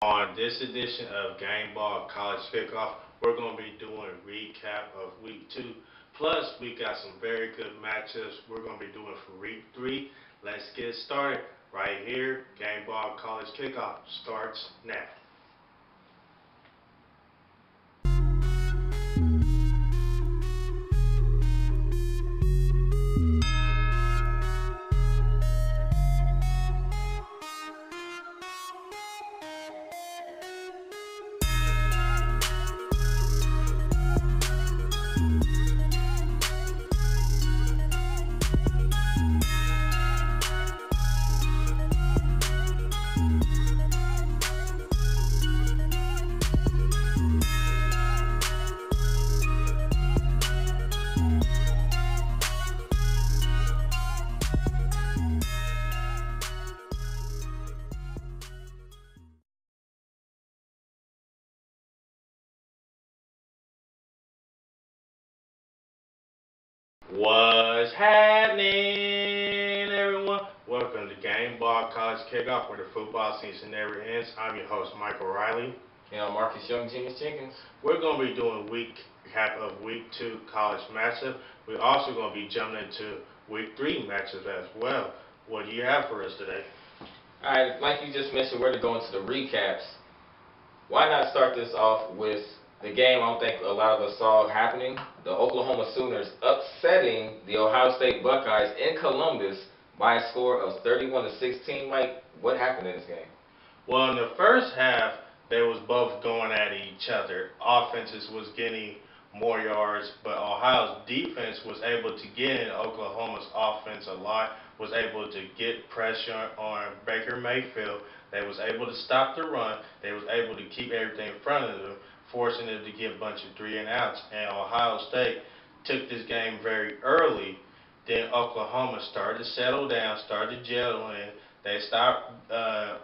On this edition of Gameball College Kickoff, we're going to be doing a recap of Week 2. Plus, we got some very good matchups we're going to be doing for Week 3. Let's get started right here. Gameball College Kickoff starts now. What's happening, everyone? Welcome to Gameball College Kickoff, where the football season never ends. I'm your host, Michael Riley. And I'm Marcus Young, Genius Jenkins. We're going to be doing recap of Week 2 college matchup. We're also going to be jumping into Week 3 matchups as well. What do you have for us today? All right, like you just mentioned, we're to go into the recaps. Why not start this off with the game I don't think a lot of us saw happening? The Oklahoma Sooners upsetting the Ohio State Buckeyes in Columbus by a score of 31-16. Mike, what happened in this game? Well, in the first half, they was both going at each other. Offenses was getting more yards, but Ohio's defense was able to get in Oklahoma's offense a lot, was able to get pressure on Baker Mayfield. They was able to stop the run. They was able to keep everything in front of them, forcing them to get a bunch of 3-and-outs. And Ohio State took this game very early. Then Oklahoma started to settle down, started to gel in. They stopped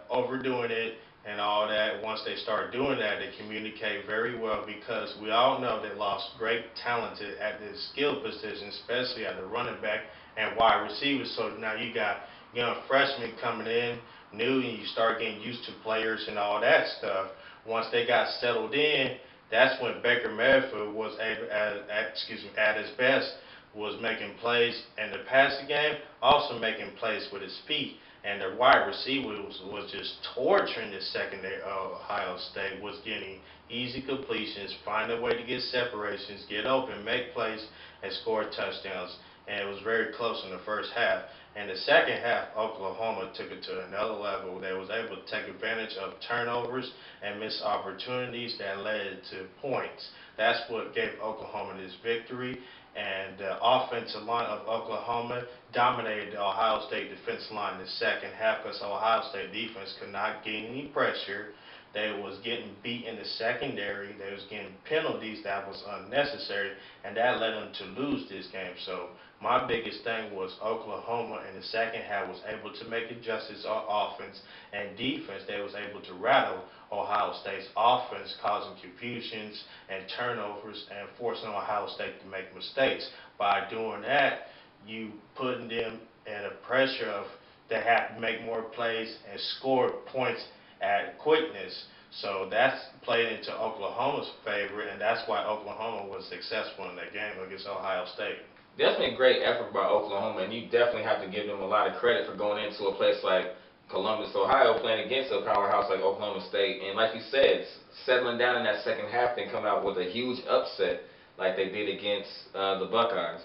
overdoing it and all that. Once they start doing that, they communicate very well because we all know they lost great talent at the skill position, especially at the running back and wide receivers. So now you got young freshmen coming in, new, and you start getting used to players and all that stuff. Once they got settled in, that's when Baker Mayfield was able, at his best, was making plays in the passing game, also making plays with his feet. And the wide receiver was just torturing the secondary of Ohio State, was getting easy completions, find a way to get separations, get open, make plays, and score touchdowns. And it was very close in the first half. In the second half, Oklahoma took it to another level. They was able to take advantage of turnovers and missed opportunities that led to points. That's what gave Oklahoma this victory. And the offensive line of Oklahoma dominated the Ohio State defensive line in the second half because Ohio State defense could not gain any pressure. They was getting beat in the secondary. They was getting penalties that was unnecessary, and that led them to lose this game. So my biggest thing was Oklahoma in the second half was able to make adjustments on offense and defense. They was able to rattle Ohio State's offense, causing confusions and turnovers and forcing Ohio State to make mistakes. By doing that, you putting them in a pressure of they have to make more plays and score points at quickness. So that's played into Oklahoma's favor, and that's why Oklahoma was successful in that game against Ohio State. Definitely a great effort by Oklahoma, and you definitely have to give them a lot of credit for going into a place like Columbus, Ohio, playing against a powerhouse like Oklahoma State. And like you said, settling down in that second half, then coming out with a huge upset like they did against the Buckeyes.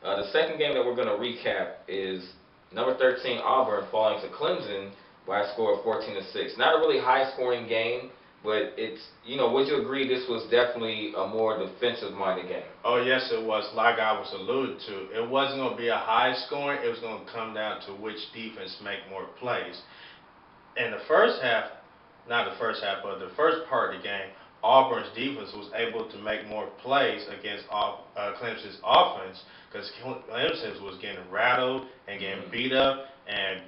The second game that we're going to recap is number 13 Auburn falling to Clemson by a score of 14-6. Not a really high-scoring game, but it's, would you agree this was definitely a more defensive-minded game? Oh, yes, it was. Like I was alluded to, it wasn't going to be a high scoring. It was going to come down to which defense make more plays. In the first half, not the first half, but the first part of the game, Auburn's defense was able to make more plays against Clemson's offense because Clemson was getting rattled and getting beat up, and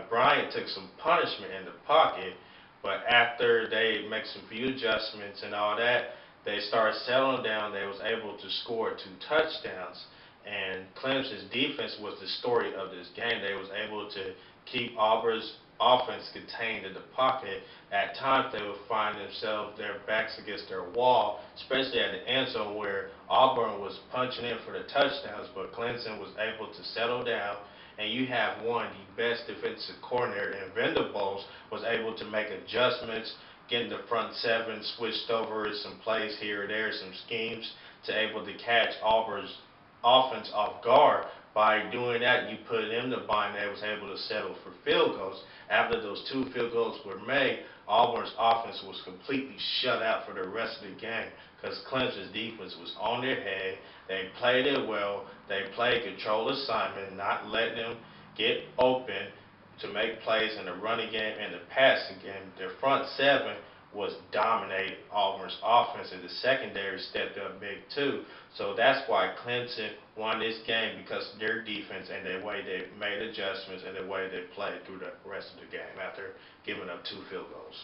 Bryant took some punishment in the pocket. But after they make some few adjustments and all that, they started settling down. They was able to score 2 touchdowns. And Clemson's defense was the story of this game. They was able to keep Auburn's offense contained in the pocket. At times they would find themselves their backs against their wall, especially at the end zone where Auburn was punching in for the touchdowns, but Clemson was able to settle down. And you have one, the best defensive coordinator in Venables, was able to make adjustments, getting the front seven switched over some plays here or there, some schemes to able to catch Auburn's offense off guard. By doing that, you put them to bind. They was able to settle for field goals. After those 2 field goals were made, Auburn's offense was completely shut out for the rest of the game because Clemson's defense was on their head. They played it well. They played control assignment, not letting them get open to make plays in the running game and the passing game. Their front seven was dominating Auburn's offense, and the secondary stepped up big too. So that's why Clemson won this game, because of their defense and the way they made adjustments and the way they played through the rest of the game after giving up 2 field goals.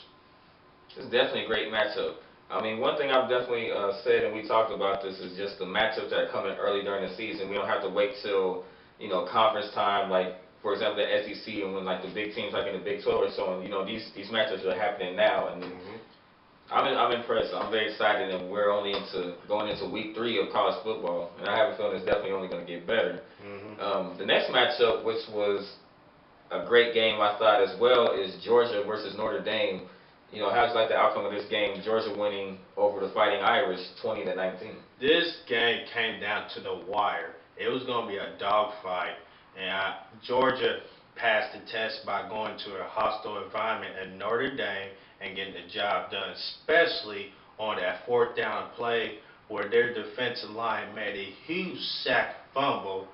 It's definitely a great matchup. I mean, one thing I've definitely said, and we talked about this, is just the matchups that are coming early during the season. We don't have to wait till, conference time, like, for example, the SEC, and when, like, the big teams, like in the Big 12 or so on, these matchups are happening now. And I'm impressed. I'm very excited, and we're only going into week 3 of college football, and I have a feeling it's definitely only going to get better. The next matchup, which was a great game, I thought, as well, is Georgia versus Notre Dame. How'd you like the outcome of this game? Georgia winning over the Fighting Irish, 20-19. This game came down to the wire. It was going to be a dogfight, and Georgia passed the test by going to a hostile environment at Notre Dame and getting the job done, especially on that 4th down play where their defensive line made a huge sack fumble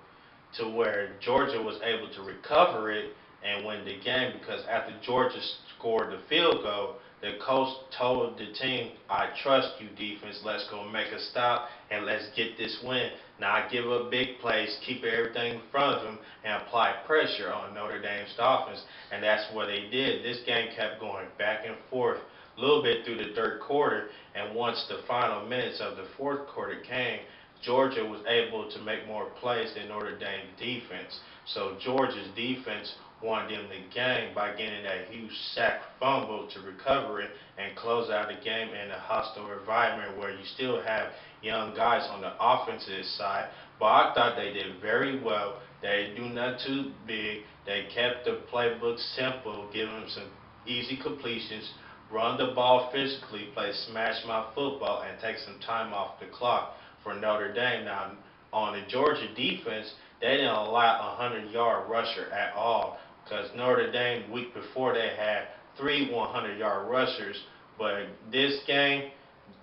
to where Georgia was able to recover it and win the game, because after Georgia scored the field goal, the coach told the team, "I trust you, defense. Let's go make a stop and let's get this win. Now give up big plays, keep everything in front of them, and apply pressure on Notre Dame's offense." And that's what they did. This game kept going back and forth a little bit through the 3rd quarter, and once the final minutes of the 4th quarter came, Georgia was able to make more plays than Notre Dame defense. So Georgia's defense won them the game by getting that huge sack fumble to recover it and close out the game in a hostile environment where you still have young guys on the offensive side. But I thought they did very well. They do nothing too big. They kept the playbook simple, giving them some easy completions, run the ball physically, play smash mouth football, and take some time off the clock for Notre Dame. Now, on the Georgia defense, they didn't allow a 100-yard rusher at all, because Notre Dame, week before, they had 3 100-yard rushers. But this game,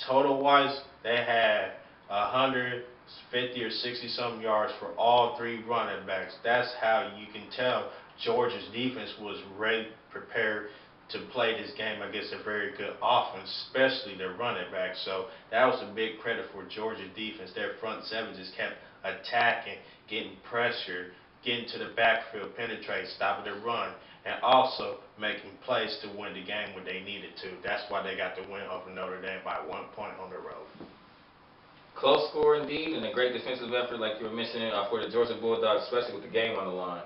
total-wise, they had 150 or 60-something yards for all 3 running backs. That's how you can tell Georgia's defense was ready, prepared to play this game against a very good offense, especially their running back. So that was a big credit for Georgia's defense. Their front seven just kept attacking, getting pressure, getting to the backfield, penetrate, stopping the run, and also making plays to win the game when they needed to. That's why they got the win over Notre Dame by 1 point on the road. Close score indeed, and a great defensive effort, like you were mentioning, for the Georgia Bulldogs, especially with the game on the line.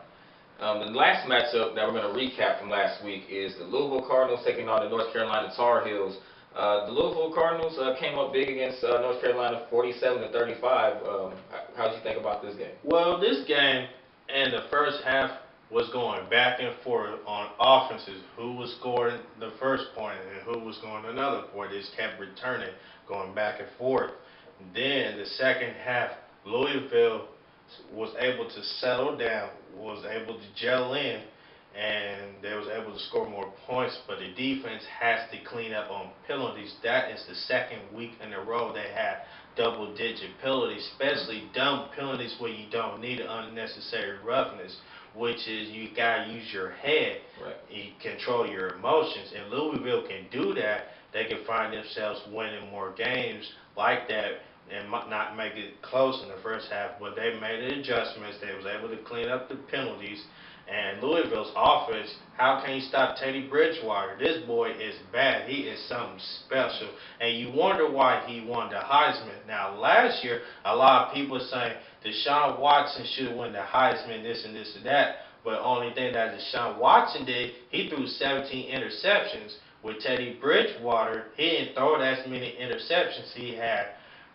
The last matchup that we're going to recap from last week is the Louisville Cardinals taking on the North Carolina Tar Heels. The Louisville Cardinals came up big against North Carolina, 47-35. How did you think about this game? Well, this game in the first half was going back and forth on offenses. Who was scoring the first point and who was scoring another point. They just kept returning, going back and forth. Then the second half, Louisville was able to settle down, was able to gel in, and they was able to score more points. But the defense has to clean up on penalties. That is the 2nd week in a row they had double-digit penalties, especially dumb penalties where you don't need unnecessary roughness, which is you got to use your head, right, and control your emotions. And Louisville can do that. They can find themselves winning more games like that and not make it close in the first half. But they made the adjustments. They was able to clean up the penalties. And Louisville's offense, how can you stop Teddy Bridgewater? This boy is bad. He is something special. And you wonder why he won the Heisman. Now, last year, a lot of people are saying Deshaun Watson should have won the Heisman, this and this and that. But only thing that Deshaun Watson did, he threw 17 interceptions. With Teddy Bridgewater, he didn't throw as many interceptions. He had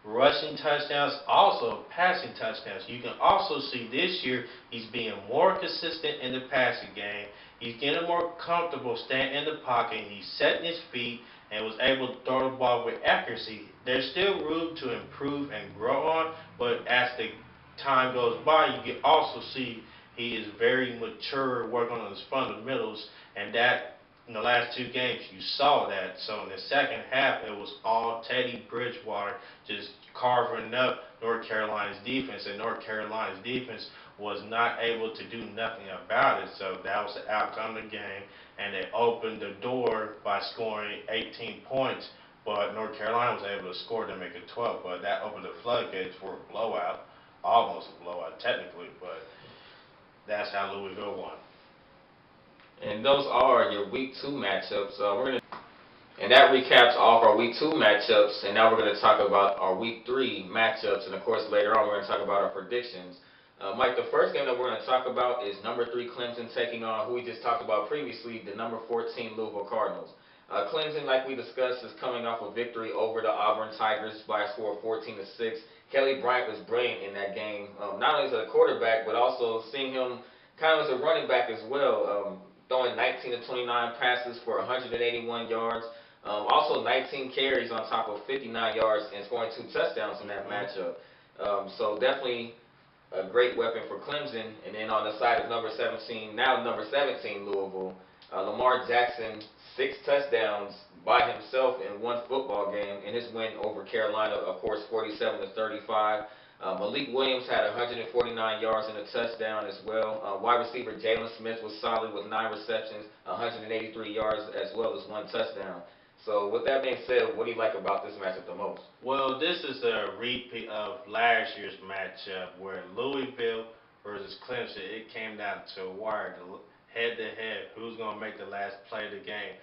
rushing touchdowns, also passing touchdowns. You can also see this year he's being more consistent in the passing game. He's getting more comfortable staying in the pocket. He's setting his feet and was able to throw the ball with accuracy. There's still room to improve and grow on, but as the time goes by, you can also see he is very mature working on his fundamentals, and that in the last two games, you saw that. So in the second half, it was all Teddy Bridgewater just carving up North Carolina's defense, and North Carolina's defense was not able to do nothing about it. So that was the outcome of the game, and they opened the door by scoring 18 points. But North Carolina was able to score to make it 12. But that opened the floodgates for a blowout, almost a blowout technically. But that's how Louisville won. And those are your Week 2 matchups. And that recaps all of our Week 2 matchups. And now we're going to talk about our Week 3 matchups. And of course, later on, we're going to talk about our predictions. Mike, the first game that we're going to talk about is number 3 Clemson taking on who we just talked about previously, the number 14 Louisville Cardinals. Clemson, like we discussed, is coming off a victory over the Auburn Tigers by a score of 14-6. Kelly Bryant was brilliant in that game, not only as a quarterback, but also seeing him kind of as a running back as well. Throwing 19 to 29 passes for 181 yards. Also 19 carries on top of 59 yards and scoring 2 touchdowns in that matchup. So definitely a great weapon for Clemson. And then on the side of number 17 Louisville, Lamar Jackson, 6 touchdowns by himself in one football game in his win over Carolina, of course, 47-35. Malik Williams had 149 yards and a touchdown as well. Wide receiver Jalen Smith was solid with 9 receptions, 183 yards as well as 1 touchdown. So with that being said, what do you like about this matchup the most? Well, this is a repeat of last year's matchup where Louisville versus Clemson, it came down to a wire, head-to-head, who's going to make the last play of the game.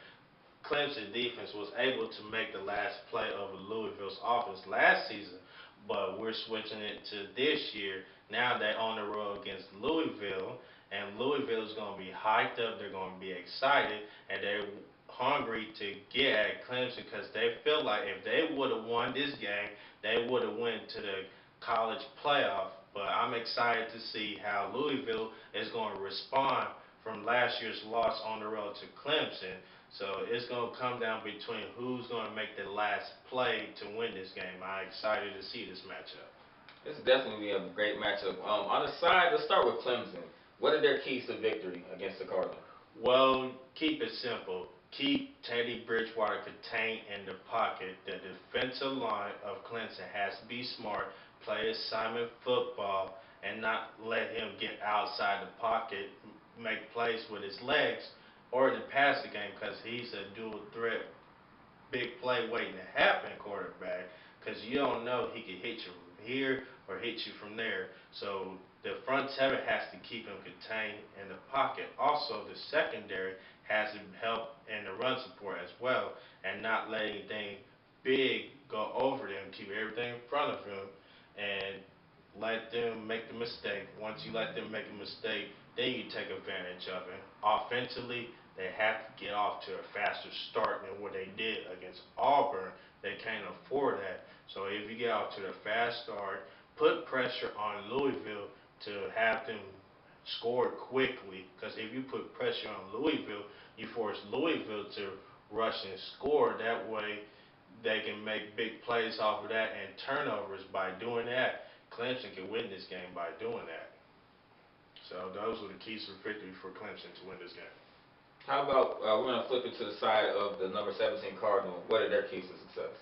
Clemson defense was able to make the last play of Louisville's offense last season, but we're switching it to this year. Now they're on the road against Louisville, and Louisville is going to be hyped up. They're going to be excited, and they're hungry to get at Clemson because they feel like if they would have won this game, they would have went to the college playoff. But I'm excited to see how Louisville is going to respond from last year's loss on the road to Clemson. So it's going to come down between who's going to make the last play to win this game. I'm excited to see this matchup. This is definitely a great matchup. On the side, let's start with Clemson. What are their keys to victory against the Cardinals? Well, keep it simple. Keep Teddy Bridgewater contained in the pocket. The defensive line of Clemson has to be smart, play assignment football, and not let him get outside the pocket, make plays with his legs, or to pass the game because he's a dual threat, big play waiting to happen quarterback because you don't know he can hit you from here or hit you from there. So the front seven has to keep him contained in the pocket. Also, the secondary has to help in the run support as well and not let anything big go over them. Keep everything in front of him and let them make the mistake. Once you let them make a mistake, then you take advantage of it. Offensively, they have to get off to a faster start than what they did against Auburn. They can't afford that. So if you get off to a fast start, put pressure on Louisville to have them score quickly. Because if you put pressure on Louisville, you force Louisville to rush and score. That way they can make big plays off of that and turnovers by doing that. Clemson can win this game by doing that. So those are the keys for victory for Clemson to win this game. How about we're going to flip it to the side of the number 17 Cardinal. What are their keys to success?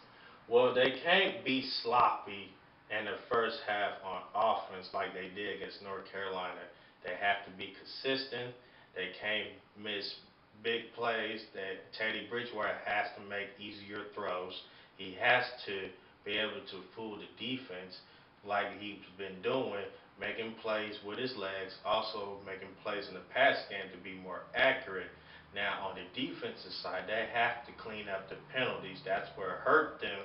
Well, they can't be sloppy in the first half on offense like they did against North Carolina. They have to be consistent. They can't miss big plays. That Teddy Bridgewater has to make easier throws. He has to be able to fool the defense like he's been doing, making plays with his legs, also making plays in the pass game to be more accurate. Now, on the defensive side, they have to clean up the penalties. That's where it hurt them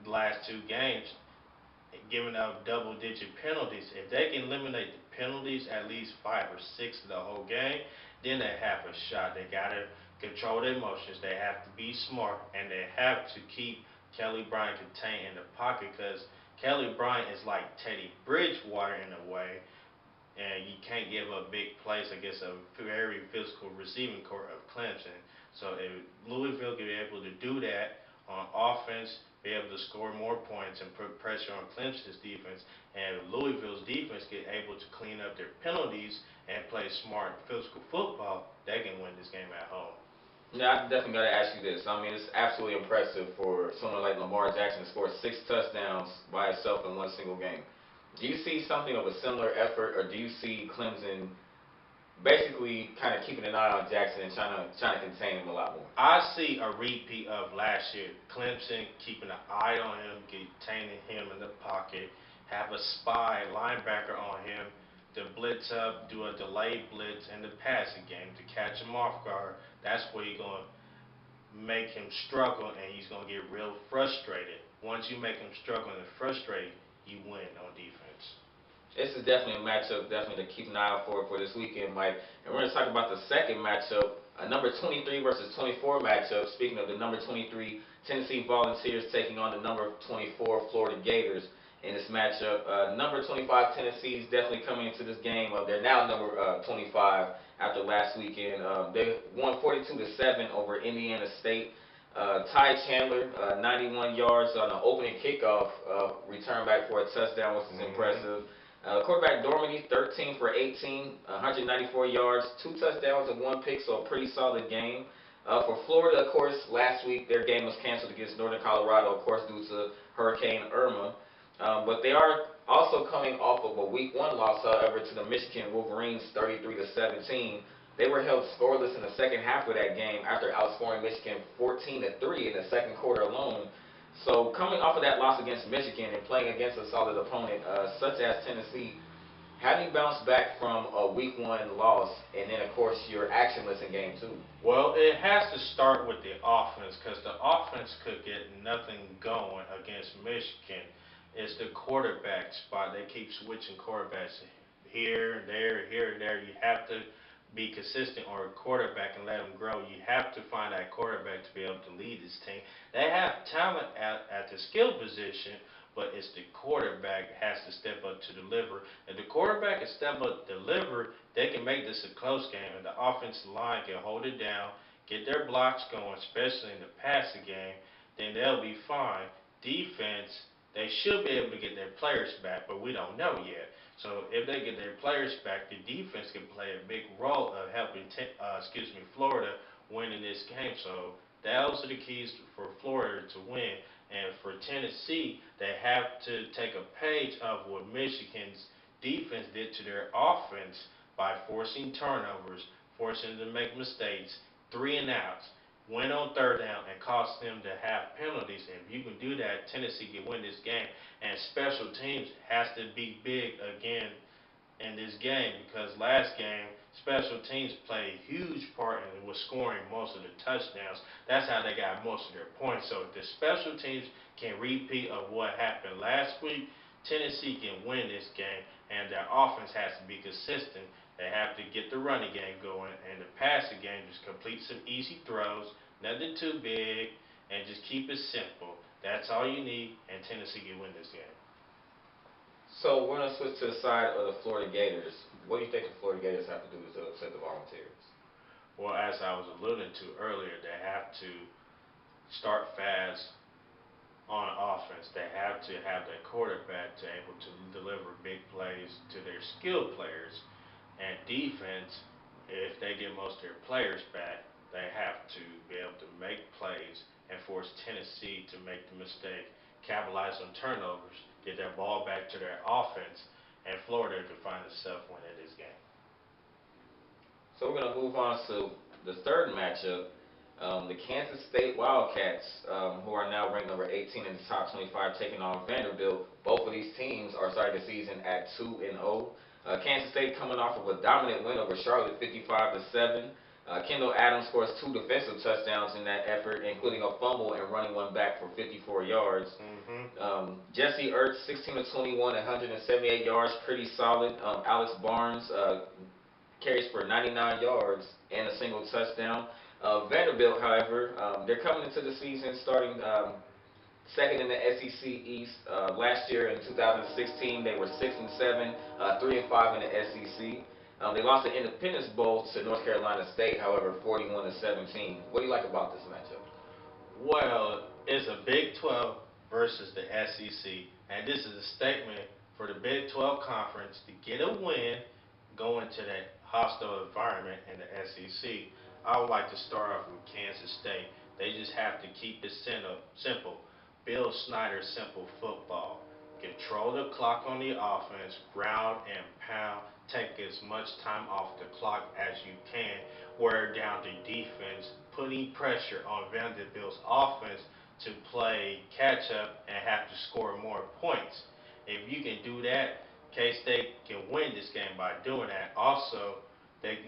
the last 2 games. giving out double-digit penalties. If they can eliminate the penalties, at least 5 or 6 of the whole game, then they have a shot. They gotta control their emotions. They have to be smart, and they have to keep Kelly Bryant contained in the pocket because Kelly Bryant is like Teddy Bridgewater in a way, and you can't give up big plays against a very physical receiving core of Clemson. So if Louisville can be able to do that on offense, be able to score more points and put pressure on Clemson's defense, and if Louisville's defense get able to clean up their penalties and play smart physical football, they can win this game at home. Yeah, I definitely got to ask you this. I mean, it's absolutely impressive for someone like Lamar Jackson to score 6 touchdowns by itself in one single game. Do you see something of a similar effort, or do you see Clemson basically kind of keeping an eye on Jackson and trying to contain him a lot more? I see a repeat of last year. Clemson keeping an eye on him, containing him in the pocket, have a spy linebacker on him to blitz up, do a delayed blitz in the passing game to catch him off guard. That's where you're going to make him struggle and he's going to get real frustrated. Once you make him struggle and frustrated, you win on defense. This is definitely a matchup, definitely to keep an eye out for this weekend, Mike. And we're going to talk about the second matchup, a number 23 versus 24 matchup. Speaking of the number 23 Tennessee Volunteers taking on the number 24 Florida Gators in this matchup. Number 25 Tennessee is definitely coming into this game. They're now number 25 after last weekend. They won 42-7 over Indiana State. Ty Chandler, 91 yards on an opening kickoff return back for a touchdown, which is impressive. Quarterback Dormady, 13 for 18, 194 yards, 2 touchdowns and 1 pick, so a pretty solid game. For Florida, of course, last week their game was canceled against Northern Colorado, of course, due to Hurricane Irma. But they are also coming off of a Week 1 loss, however, to the Michigan Wolverines, 33-17. They were held scoreless in the second half of that game after outscoring Michigan 14-3 in the second quarter alone. So coming off of that loss against Michigan and playing against a solid opponent such as Tennessee, how do you bounce back from a Week 1 loss and then, of course, you're actionless in Game 2? Well, it has to start with the offense because the offense could get nothing going against Michigan. It's the quarterback spot. They keep switching quarterbacks here, there, here, and there. You have to be consistent or a quarterback and let them grow. You have to find that quarterback to be able to lead this team. They have talent at the skill position, but it's the quarterback has to step up to deliver. If the quarterback can step up to deliver, they can make this a close game, and the offensive line can hold it down, get their blocks going, especially in the passing game, then they'll be fine. Defense, they should be able to get their players back, but we don't know yet. So if they get their players back, the defense can play a big role of helping Florida winning this game. So those are the keys for Florida to win. And for Tennessee, they have to take a page of what Michigan's defense did to their offense by forcing turnovers, forcing them to make mistakes, 3-and-outs, win on third down, and cost them to have penalties. And if you can do that, Tennessee can win this game. And special teams has to be big again in this game because last game, special teams played a huge part in was scoring most of the touchdowns. That's how they got most of their points. So if the special teams can repeat of what happened last week, Tennessee can win this game, and their offense has to be consistent. They have to get the running game going, and the passing game just complete some easy throws, nothing too big, and just keep it simple. That's all you need, and Tennessee can win this game. So we're going to switch to the side of the Florida Gators. What do you think the Florida Gators have to do to upset the Volunteers? Well, as I was alluding to earlier, they have to start fast on offense. They have to have their quarterback to able to deliver big plays to their skilled players. And defense, if they get most of their players back, they have to be able to make plays and force Tennessee to make the mistake, capitalize on turnovers, get their ball back to their offense, and Florida could find itself winning this game. So we're going to move on to the third matchup. The Kansas State Wildcats, who are now ranked number 18 in the top 25, taking on Vanderbilt. Both of these teams are starting the season at 2-0. Kansas State coming off of a dominant win over Charlotte, 55-7. Kendall Adams scores 2 defensive touchdowns in that effort, including a fumble and running one back for 54 yards. Jesse Ertz, 16 of 21, 178 yards, pretty solid. Alex Barnes carries for 99 yards and a single touchdown. Vanderbilt, however, they're coming into the season starting second in the SEC East. Last year in 2016, they were 6-7, 3-5 in the SEC. They lost the Independence Bowl to North Carolina State, however, 41-17. What do you like about this matchup? Well, it's a Big 12 versus the SEC, and this is a statement for the Big 12 Conference to get a win going to that hostile environment in the SEC. I would like to start off with Kansas State. They just have to keep it simple. Bill Snyder simple football. Control the clock on the offense, ground and pound, take as much time off the clock as you can, wear down the defense, putting pressure on Vanderbilt's offense to play catch up and have to score more points. If you can do that, K-State can win this game by doing that. Also, they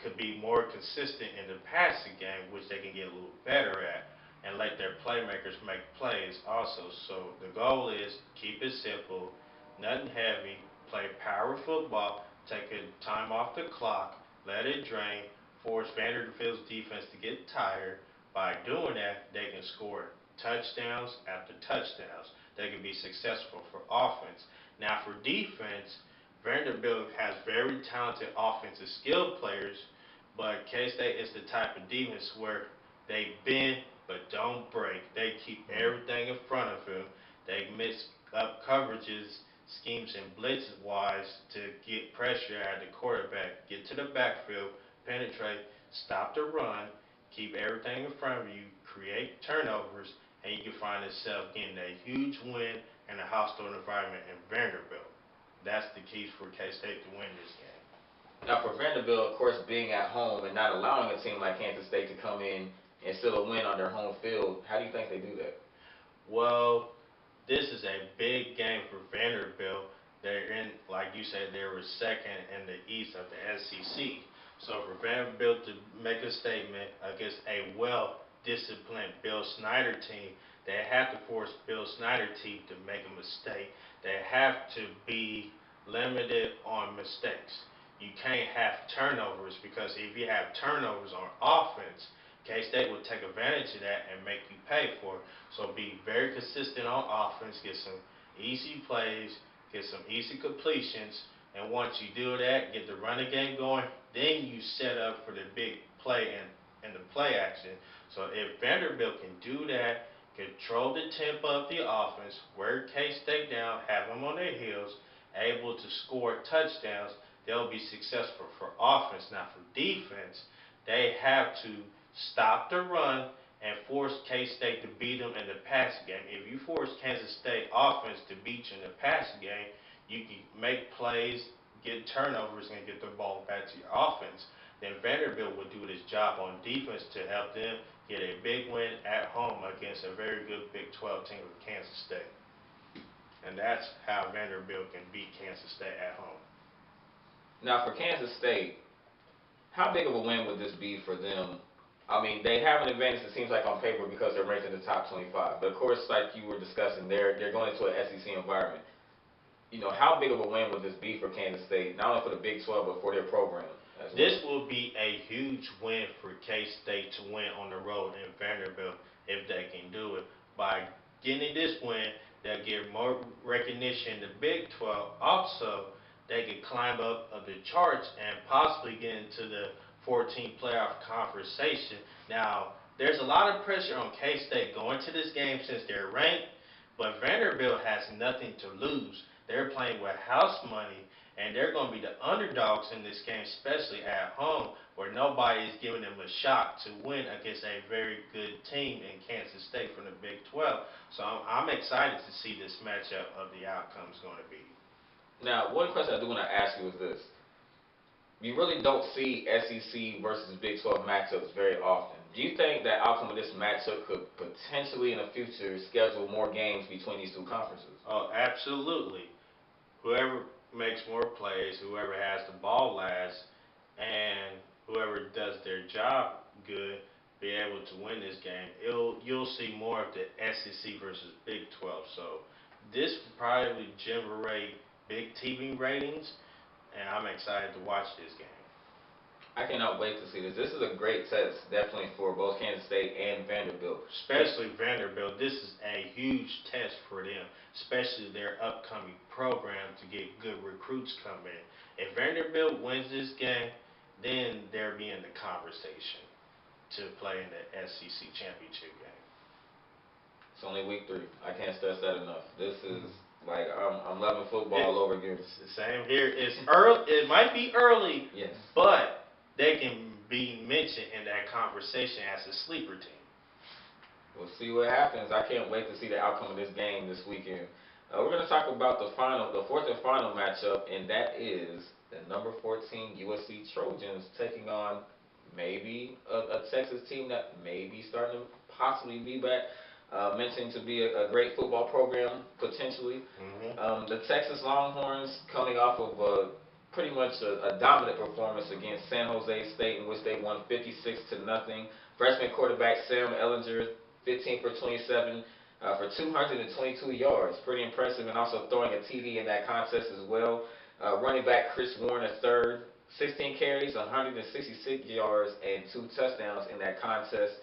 could be more consistent in the passing game, which they can get a little better at, and let their playmakers make plays also. So the goal is keep it simple, nothing heavy, play power football, take a time off the clock, let it drain, force Vanderbilt's defense to get tired. By doing that, they can score touchdowns after touchdowns. They can be successful for offense. Now for defense, Vanderbilt has very talented offensive skill players, but K-State is the type of defense where they bend but don't break. They keep everything in front of them. They mix up coverages, schemes, and blitz wise to get pressure at the quarterback, get to the backfield, penetrate, stop the run, keep everything in front of you, create turnovers, and you can find yourself getting a huge win in a hostile environment in Vanderbilt. That's the keys for K-State to win this game. Now, for Vanderbilt, of course, being at home and not allowing a team like Kansas State to come in and still a win on their home field, how do you think they do that? Well, this is a big game for Vanderbilt. They're in, like you said, they were second in the East of the SEC. So for Vanderbilt to make a statement against a well-disciplined Bill Snyder team, they have to force Bill Snyder team to make a mistake. They have to be limited on mistakes. You can't have turnovers because if you have turnovers on offense, K-State will take advantage of that and make you pay for it. So be very consistent on offense, get some easy plays, get some easy completions, and once you do that, get the running game going, then you set up for the big play and the play action. So if Vanderbilt can do that, control the tempo of the offense, wear K-State down, have them on their heels, able to score touchdowns, they'll be successful for offense. Now for defense, they have to stop the run and force K-State to beat them in the passing game. If you force Kansas State offense to beat you in the passing game, you can make plays, get turnovers, and get the ball back to your offense. Then Vanderbilt will do this job on defense to help them get a big win at home against a very good Big 12 team of Kansas State. And that's how Vanderbilt can beat Kansas State at home. Now, for Kansas State, how big of a win would this be for them? I mean, they have an advantage, it seems like, on paper because they're ranked in the top 25. But, of course, like you were discussing, they're going into an SEC environment. You know, how big of a win would this be for Kansas State, not only for the Big 12, but for their program as well? This will be a huge win for K-State to win on the road in Vanderbilt if they can do it. By getting this win, they'll get more recognition in the Big 12. Also, they could climb up the charts and possibly get into the 14 playoff conversation. Now, there's a lot of pressure on K-State going to this game since they're ranked, but Vanderbilt has nothing to lose. They're playing with house money, and they're going to be the underdogs in this game, especially at home, where nobody is giving them a shot to win against a very good team in Kansas State from the Big 12. So I'm excited to see this matchup of the outcomes going to be. Now, one question I do want to ask you is this. You really don't see SEC versus Big 12 matchups very often. Do you think that outcome of this matchup could potentially in the future schedule more games between these two conferences? Oh, absolutely. Whoever makes more plays, whoever has the ball last, and whoever does their job good be able to win this game. You'll see more of the SEC versus Big 12. So this will probably generate big TV ratings, and I'm excited to watch this game. I cannot wait to see this. This is a great test, definitely for both Kansas State and Vanderbilt. Especially Vanderbilt, this is a huge test for them, especially their upcoming program to get good recruits coming in. If Vanderbilt wins this game, then they'll be in the conversation to play in the SEC championship game. It's only week 3. I can't stress that enough. This is like I'm loving football all over again. It's the same here. It's early. It might be early, Yes. but they can be mentioned in that conversation as a sleeper team. We'll see what happens. I can't wait to see the outcome of this game this weekend. We're going to talk about the fourth and final matchup, and that is the number 14 USC Trojans taking on maybe a Texas team that may be starting to possibly be back, mentioned to be a great football program potentially. The Texas Longhorns coming off of pretty much a dominant performance against San Jose State, in which they won 56-0. Freshman quarterback Sam Ellinger, 15 for 27 for 222 yards. Pretty impressive, and also throwing a TD in that contest as well. Running back Chris Warren III, 16 carries, 166 yards, and 2 touchdowns in that contest.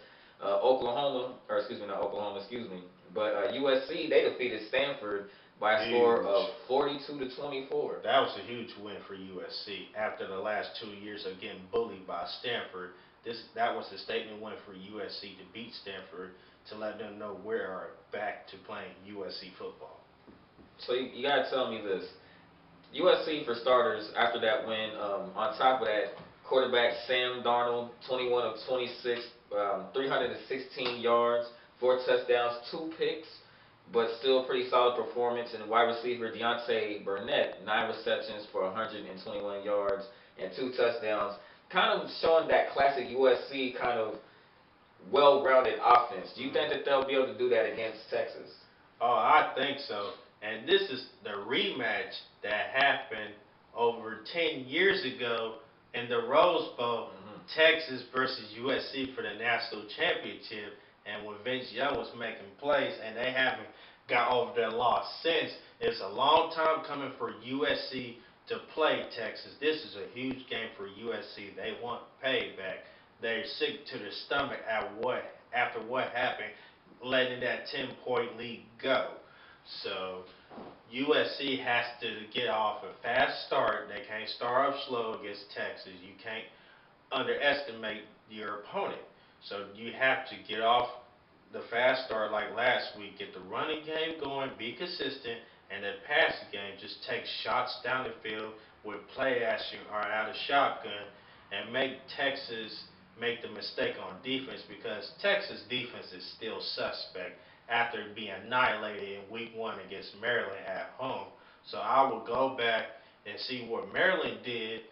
USC, they defeated Stanford by a score of 42-24. That was a huge win for USC after the last 2 years of getting bullied by Stanford. That was a statement win for USC to beat Stanford, to let them know we are back to playing USC football. So you gotta tell me this. USC, for starters, after that win, on top of that, quarterback Sam Darnold, 21 of 26, 316 yards, 4 touchdowns, 2 picks, but still pretty solid performance. And wide receiver Deontay Burnett, 9 receptions for 121 yards and 2 touchdowns, kind of showing that classic USC kind of well-rounded offense. Do you think that they'll be able to do that against Texas? Oh, I think so. And this is the rematch that happened over 10 years ago in the Rose Bowl, Texas versus USC for the national championship. And when Vince Young was making plays, and they haven't got over their loss since. It's a long time coming for USC to play Texas. This is a huge game for USC. They want payback. They're sick to their stomach after what happened, letting that 10-point lead go. So USC has to get off a fast start. They can't start off slow against Texas. You can't underestimate your opponent. So you have to get off the fast start like last week. Get the running game going, be consistent, and the passing game, just take shots down the field with play action or out of shotgun, and make Texas make the mistake on defense, because Texas defense is still suspect after being annihilated in week 1 against Maryland at home. So I will go back and see what Maryland did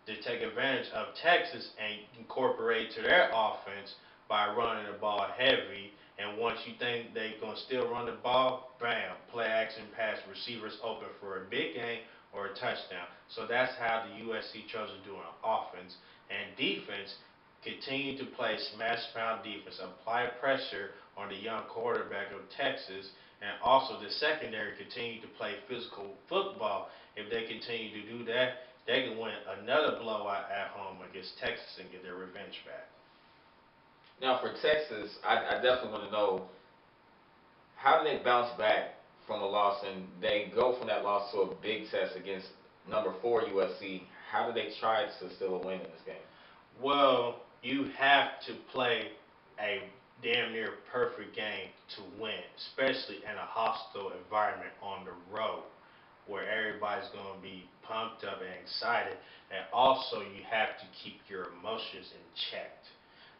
to take advantage of Texas and incorporate to their offense by running the ball heavy. And once you think they're going to still run the ball, bam, play action pass, receivers open for a big gain or a touchdown. So that's how the USC Trojans do on offense. And defense, continue to play smash mouth defense, apply pressure on the young quarterback of Texas, and also the secondary continue to play physical football. If they continue to do that, they can win another blowout at home against Texas and get their revenge back. Now for Texas, I definitely want to know, how do they bounce back from a loss, and they go from that loss to a big test against number 4 USC? How do they try to still win in this game? Well, you have to play a damn near perfect game to win, especially in a hostile environment on the road, where everybody's going to be pumped up and excited. And also, you have to keep your emotions in check.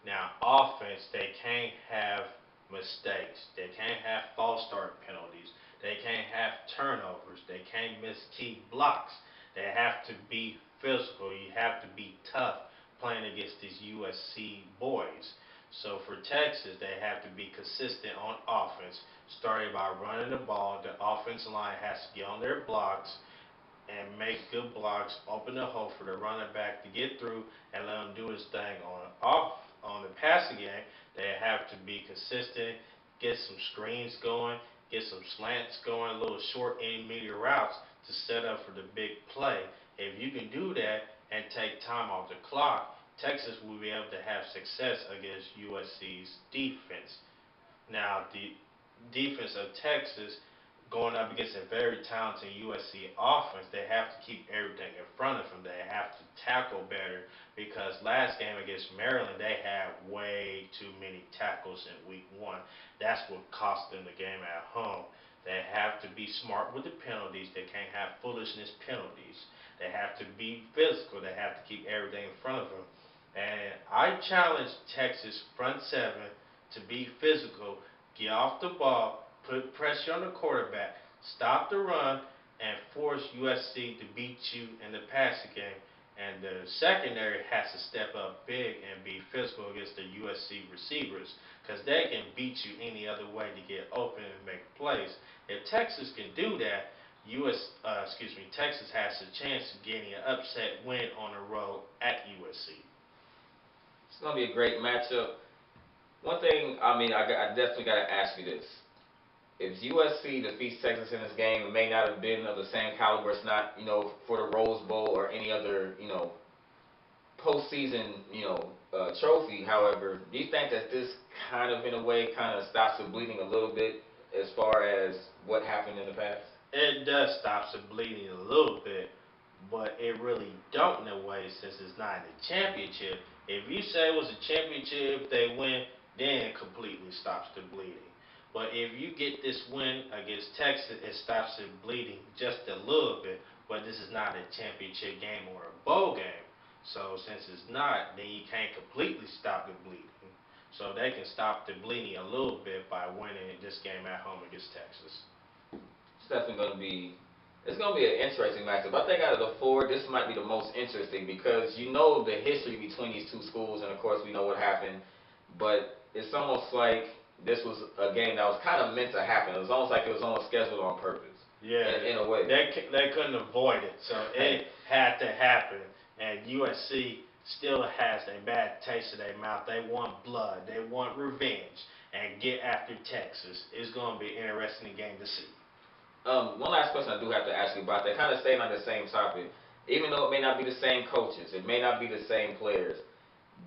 Now, offense, they can't have mistakes. They can't have false start penalties. They can't have turnovers. They can't miss key blocks. They have to be physical. You have to be tough playing against these USC boys. So for Texas, they have to be consistent on offense, starting by running the ball. The offensive line has to get on their blocks, and make good blocks, open the hole for the running back to get through and let him do his thing on the passing game. They have to be consistent, get some screens going, get some slants going, little short intermediate routes to set up for the big play. If you can do that and take time off the clock, Texas will be able to have success against USC's defense. Now, the defense of Texas going up against a very talented USC offense, they have to keep everything in front of them. They have to tackle better because last game against Maryland, they had way too many tackles in week one. That's what cost them the game at home. They have to be smart with the penalties. They can't have foolishness penalties. They have to be physical. They have to keep everything in front of them. And I challenge Texas front seven to be physical, get off the ball, put pressure on the quarterback, stop the run, and force USC to beat you in the passing game. And the secondary has to step up big and be physical against the USC receivers because they can beat you any other way to get open and make plays. If Texas can do that, Texas has a chance of getting an upset win on the road at USC. It's going to be a great matchup. One thing, I definitely got to ask you this. If USC defeats Texas in this game, it may not have been of the same caliber. It's not, for the Rose Bowl or any other, postseason, trophy. However, do you think that this kind of, in a way, kind of stops the bleeding a little bit as far as what happened in the past? It does stop the bleeding a little bit, but it really don't in a way since it's not in the championship. If you say it was a championship, if they win, then it completely stops the bleeding. But if you get this win against Texas, it stops the bleeding just a little bit. But this is not a championship game or a bowl game. So since it's not, then you can't completely stop the bleeding. So they can stop the bleeding a little bit by winning this game at home against Texas. It's definitely going to be. It's going to be an interesting matchup. I think out of the four, this might be the most interesting because you know the history between these two schools, and of course we know what happened. But it's almost like this was a game that was kind of meant to happen. It was almost like it was almost scheduled on purpose. Yeah, in a way. They couldn't avoid it, so it had to happen. And USC still has a bad taste in their mouth. They want blood. They want revenge. And get after Texas. It's going to be an interesting game to see. One last question I do have to ask you about that, kind of staying on the same topic. Even though it may not be the same coaches, it may not be the same players,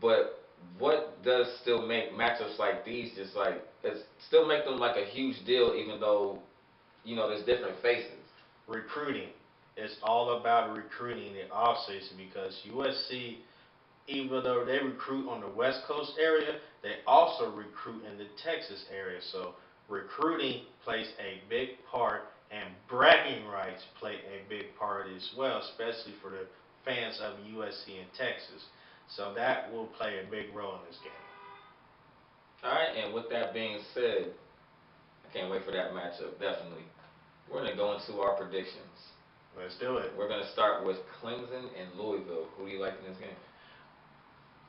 but what does still make matchups like these just like it still make them like a huge deal, even though there's different faces? Recruiting. It's all about recruiting in the offseason because USC, even though they recruit on the West Coast area, they also recruit in the Texas area. So recruiting plays a big part, and bragging rights play a big part as well, especially for the fans of USC and Texas. So that will play a big role in this game. All right, and with that being said, I can't wait for that matchup, definitely. We're going to go into our predictions. Let's do it. We're going to start with Clemson and Louisville. Who do you like in this game?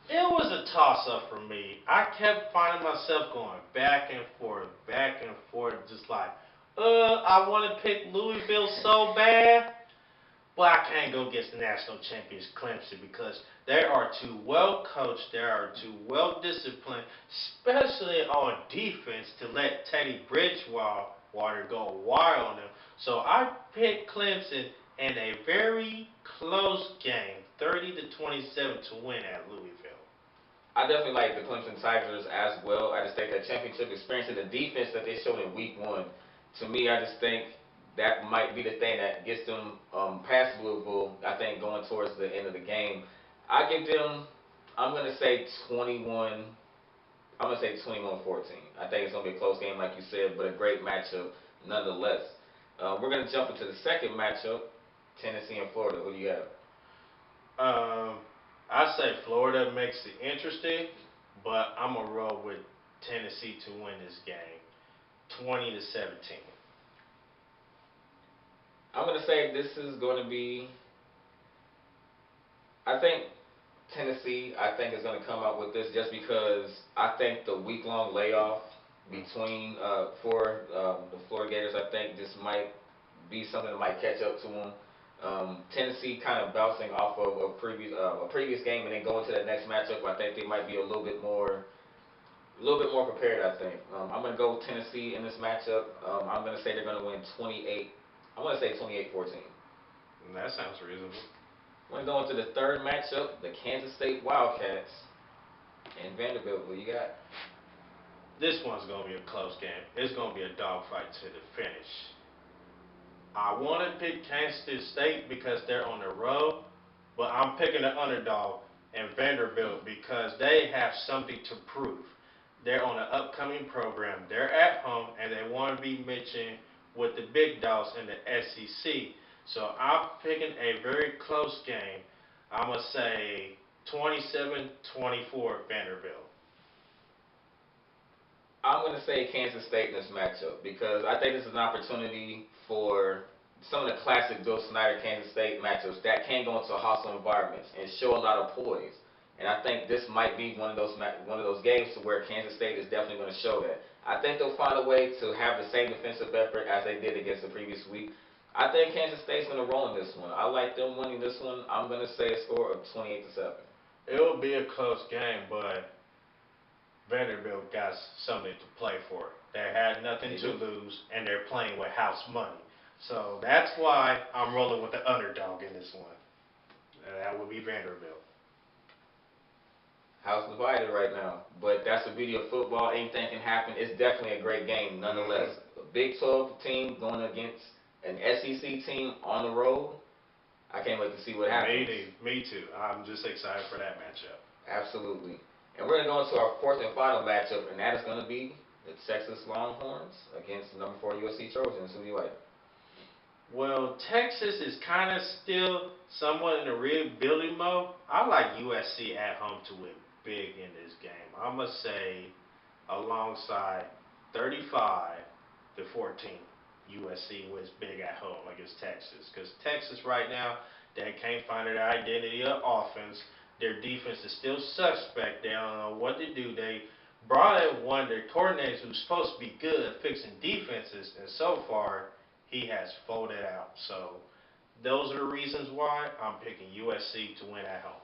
It was a toss-up for me. I kept finding myself going back and forth, just like, I want to pick Louisville so bad, but I can't go against the national champions Clemson because they are too well coached, they are too well disciplined, especially on defense, to let Teddy Bridgewater go wild on them. So I picked Clemson in a very close game, 30-27 to win at Louisville. I definitely like the Clemson Tigers as well. I just think that championship experience and the defense that they showed in week one, to me, I just think that might be the thing that gets them past Louisville, I think, going towards the end of the game. I give them, I'm going to say 21. I'm going to say 21-14. I think it's going to be a close game, like you said, but a great matchup nonetheless. We're going to jump into the second matchup, Tennessee and Florida. Who do you have? I say Florida makes it interesting, but I'm going to roll with Tennessee to win this game, 20-17. I'm going to say this is going to be, I think Tennessee, is going to come out with this just because I think the week-long layoff between for the Florida Gators, I think this might be something that might catch up to them. Tennessee kind of bouncing off of a previous game and then going to that next matchup. I think they might be a little bit more prepared. I think I'm going to go with Tennessee in this matchup. I'm going to say they're going to win 28. I want to say 28-14. That sounds reasonable. We're going to the third matchup, the Kansas State Wildcats and Vanderbilt. What you got? This one's going to be a close game. It's going to be a dogfight to the finish. I want to pick Kansas State because they're on the road, but I'm picking the underdog and Vanderbilt because they have something to prove. They're on an upcoming program. They're at home, and they want to be mentioned with the big dogs in the SEC. So I'm picking a very close game. I'm going to say 27-24 Vanderbilt. I'm going to say Kansas State in this matchup because I think this is an opportunity for some of the classic Bill Snyder Kansas State matchups that can go into hostile environments and show a lot of poise. And I think this might be one of those games to where Kansas State is definitely going to show that. I think they'll find a way to have the same defensive effort as they did against the previous week. I think Kansas State's going to roll in this one. I like them winning this one. I'm going to say a score of 28-7. It'll be a close game, but Vanderbilt got something to play for. They had nothing to lose, and they're playing with house money. So that's why I'm rolling with the underdog in this one. And that would be Vanderbilt. House divided right now, but that's the beauty of football. Anything can happen. It's definitely a great game, nonetheless. A Big 12 team going against an SEC team on the road. I can't wait to see what happens. Me too. I'm just excited for that matchup. Absolutely. And we're going to go into our fourth and final matchup, and that is going to be the Texas Longhorns against the number 4 USC Trojans. Who do you like? Well, Texas is kind of still somewhat in a rebuilding mode. I like USC at home to win big in this game. I'm going to say alongside 35-14. USC wins big at home against Texas. Because Texas right now, they can't find their identity of offense. Their defense is still suspect. They don't know what to do. They brought in one of their coordinators who's supposed to be good at fixing defenses, and so far, he has folded out. So those are the reasons why I'm picking USC to win at home.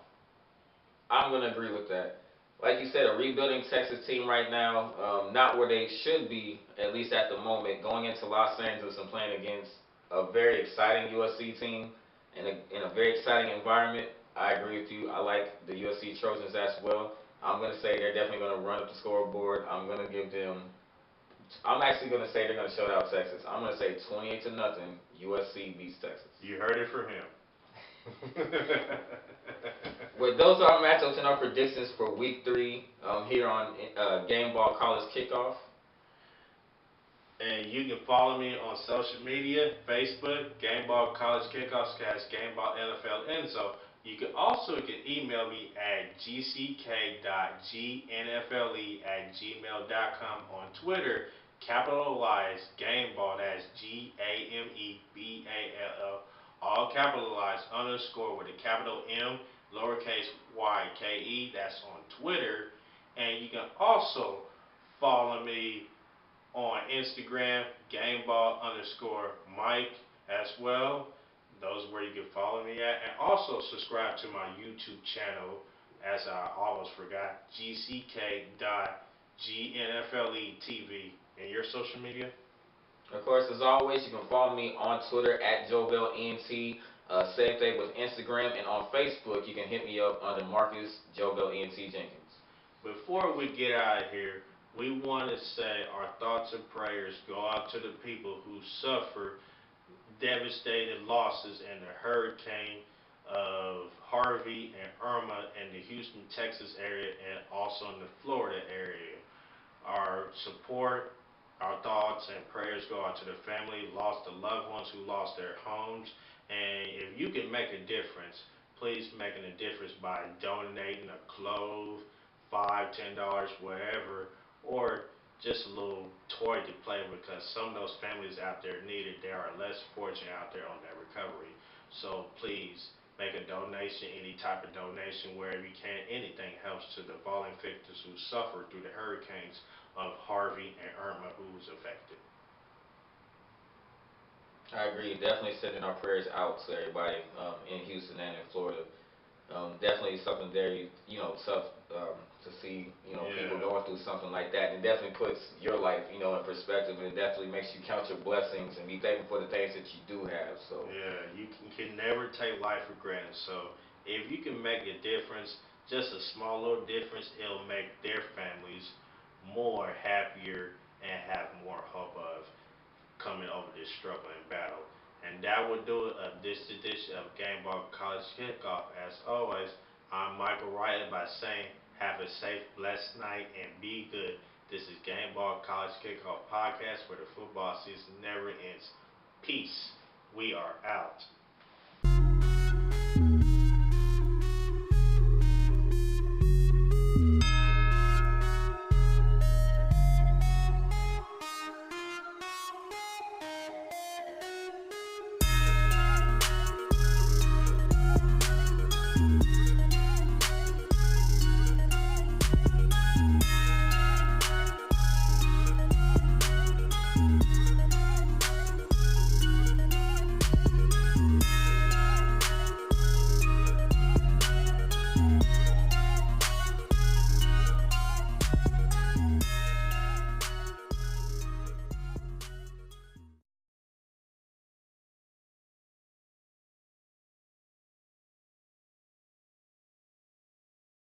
I'm going to agree with that. Like you said, a rebuilding Texas team right now, not where they should be, at least at the moment, going into Los Angeles and playing against a very exciting USC team in a very exciting environment. I agree with you. I like the USC Trojans as well. I'm going to say they're definitely going to run up the scoreboard. I'm actually going to say they're going to shut out Texas. I'm going to say 28-0 USC beats Texas. You heard it from him. Well, those are our matchups and our predictions for Week 3 here on Gameball College Kickoff. And you can follow me on social media, Facebook, Gameball College Kickoff, Gameball NFL Info. You can email me at gck.gnfle@gmail.com. On Twitter, capitalize Gameball, that's GAMEBALL, all capitalized, underscore with a capital M, lowercase YKE. That's on Twitter. And you can also follow me on Instagram, Gameball_Mike as well. Those are where you can follow me at. And also subscribe to my YouTube channel, as I almost forgot, gck.gnfletv. And your social media? Of course, as always, you can follow me on Twitter at JoBellENT. Same thing with Instagram. And on Facebook, you can hit me up under Marcus JoBellENT Jenkins. Before we get out of here, we want to say our thoughts and prayers go out to the people who suffered devastating losses in the hurricane of Harvey and Irma in the Houston, Texas area, and also in the Florida area. Our support, our thoughts and prayers go out to the family who lost the loved ones, who lost their homes. And if you can make a difference, please make a difference by donating a clove, $5, $10, whatever, or just a little toy to play with, because some of those families out there need it. They are less fortunate out there on their recovery. So please make a donation, any type of donation, wherever you can. Anything helps to the fallen victims who suffered through the hurricanes of Harvey and Irma, who was affected. I agree. Definitely sending our prayers out to everybody in Houston and in Florida. Definitely something very, tough to see, people Yeah. going through something like that. And it definitely puts your life, in perspective, and it definitely makes you count your blessings and be thankful for the things that you do have. So, Yeah, you can never take life for granted. So if you can make a difference, just a small little difference, it'll make their families more happier and have more hope of coming over this struggle and battle. And that would do it of this edition of Gameball College Kickoff. As always, I'm Michael Wright by saying have a safe, blessed night and be good. This is Gameball College Kickoff podcast where the football season never ends. Peace. We are out.